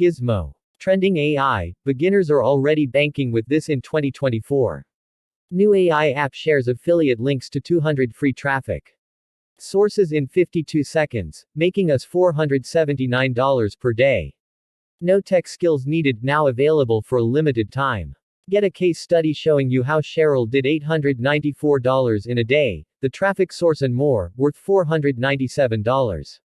Gizmo. Trending AI, beginners are already banking with this in 2024. New AI app shares affiliate links to 200 free traffic sources in 52 seconds, making us $479 per day. No tech skills needed, now available for a limited time. Get a case study showing you how Cheryl did $894 in a day, the traffic source and more, worth $497.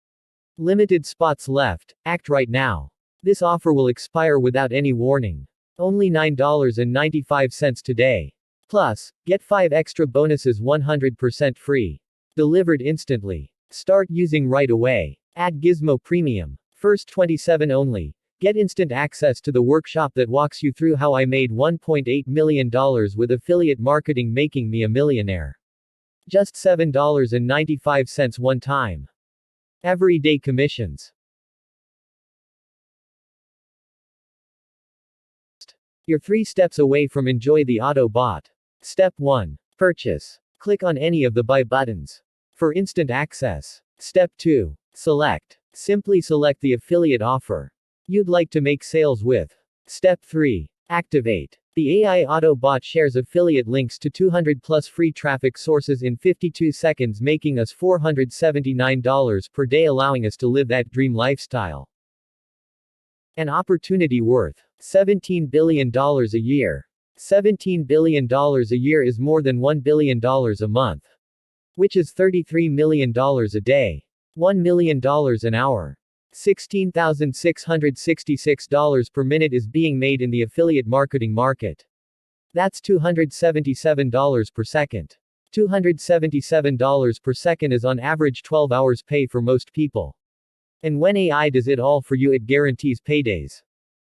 Limited spots left, act right now. This offer will expire without any warning. Only $9.95 today. Plus, get 5 extra bonuses 100% free. Delivered instantly. Start using right away. Add Gizmo Premium. First 27 only. Get instant access to the workshop that walks you through how I made $1.8 million with affiliate marketing, making me a millionaire. Just $7.95 one time. Everyday commissions. You're 3 steps away from enjoy the auto bot. Step 1. Purchase. Click on any of the buy buttons for instant access. Step 2. Select. Simply select the affiliate offer you'd like to make sales with. Step 3. Activate. The AI auto bot shares affiliate links to 200 plus free traffic sources in 52 seconds, making us $479 per day, allowing us to live that dream lifestyle. An opportunity worth $17 billion a year. $17 billion a year is more than $1 billion a month. Which is $33 million a day. $1 million an hour. $16,666 per minute is being made in the affiliate marketing market. That's $277 per second. $277 per second is on average 12 hours pay for most people. And when AI does it all for you, it guarantees paydays.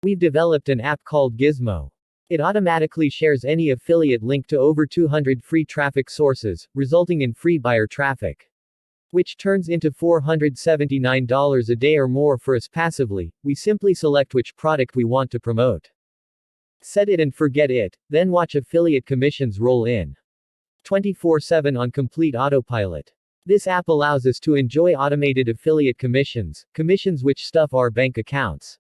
We've developed an app called Gizmo. It automatically shares any affiliate link to over 200 free traffic sources, resulting in free buyer traffic, which turns into $479 a day or more for us passively. We simply select which product we want to promote. Set it and forget it, then watch affiliate commissions roll in 24/7 on complete autopilot. This app allows us to enjoy automated affiliate commissions which stuff our bank accounts.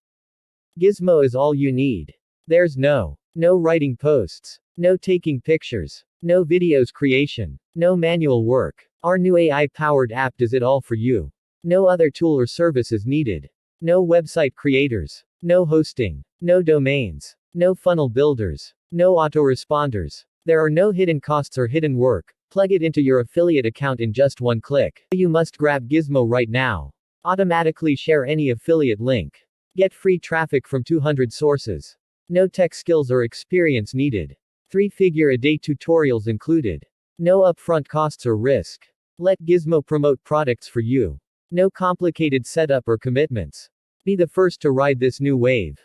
Gizmo is all you need. There's no writing posts, no taking pictures, no videos creation, no manual work. Our new AI-powered app does it all for you. No other tool or service is needed. No website creators, no hosting, no domains, no funnel builders, no autoresponders. There are no hidden costs or hidden work. Plug it into your affiliate account in just one click. You must grab Gizmo right now. Automatically share any affiliate link. Get free traffic from 200 sources. No tech skills or experience needed. 3-figure a day tutorials included. No upfront costs or risk. Let Gizmo promote products for you. No complicated setup or commitments. Be the first to ride this new wave.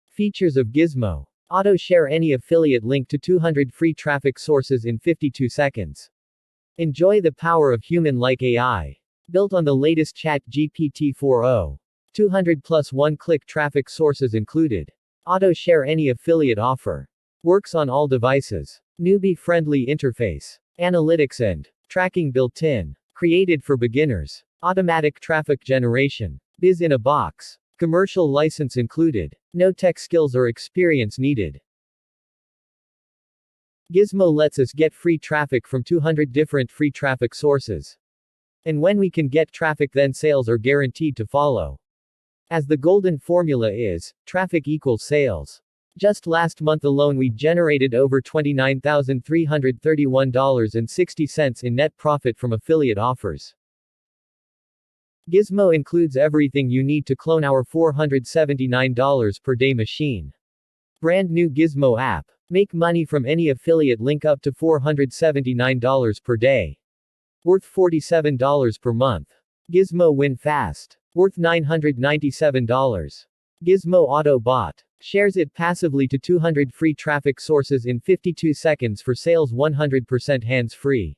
Features of Gizmo. Auto share any affiliate link to 200 free traffic sources in 52 seconds. Enjoy the power of human-like AI. Built on the latest ChatGPT 4o. 200 plus one-click traffic sources included. Auto share any affiliate offer. Works on all devices. Newbie-friendly interface. Analytics and tracking built in. Created for beginners. Automatic traffic generation. Biz in a box. Commercial license included. No tech skills or experience needed. Gizmo lets us get free traffic from 200 different free traffic sources. And when we can get traffic, then sales are guaranteed to follow. As the golden formula is, traffic equals sales. Just last month alone we generated over $29,331.60 in net profit from affiliate offers. Gizmo includes everything you need to clone our $479 per day machine. Brand new Gizmo app. Make money from any affiliate link up to $479 per day. Worth $47 per month. Gizmo win fast. Worth $997. Gizmo Auto Bot. Shares it passively to 200 free traffic sources in 52 seconds for sales 100% hands-free.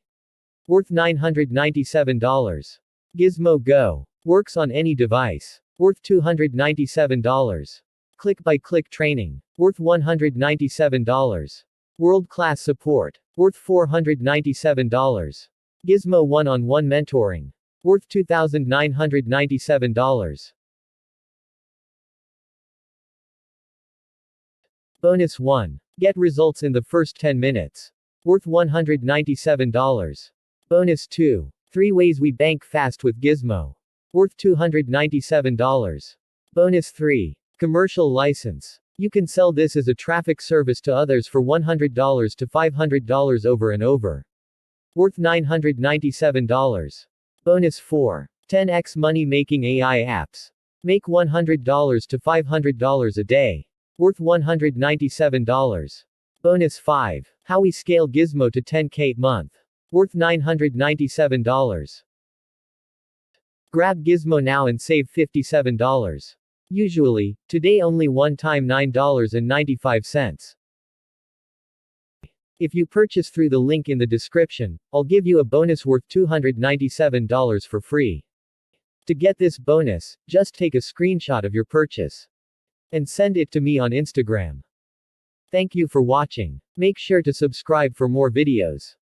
Worth $997. Gizmo Go. Works on any device. Worth $297. Click-by-click training. Worth $197. World-class support. Worth $497. Gizmo one-on-one mentoring. Worth $2,997. Bonus 1. Get results in the first 10 minutes. Worth $197. Bonus 2. 3 ways we bank fast with Gizmo. Worth $297. Bonus 3. Commercial license. You can sell this as a traffic service to others for $100 to $500 over and over. Worth $997. Bonus 4. 10x money making AI apps. Make $100 to $500 a day. Worth $197. Bonus 5. How we scale Gizmo to 10K month. Worth $997. Grab Gizmo now and save $57. Usually, today only one time $9.95. If you purchase through the link in the description, I'll give you a bonus worth $297 for free. To get this bonus, just take a screenshot of your purchase and send it to me on Instagram. Thank you for watching. Make sure to subscribe for more videos.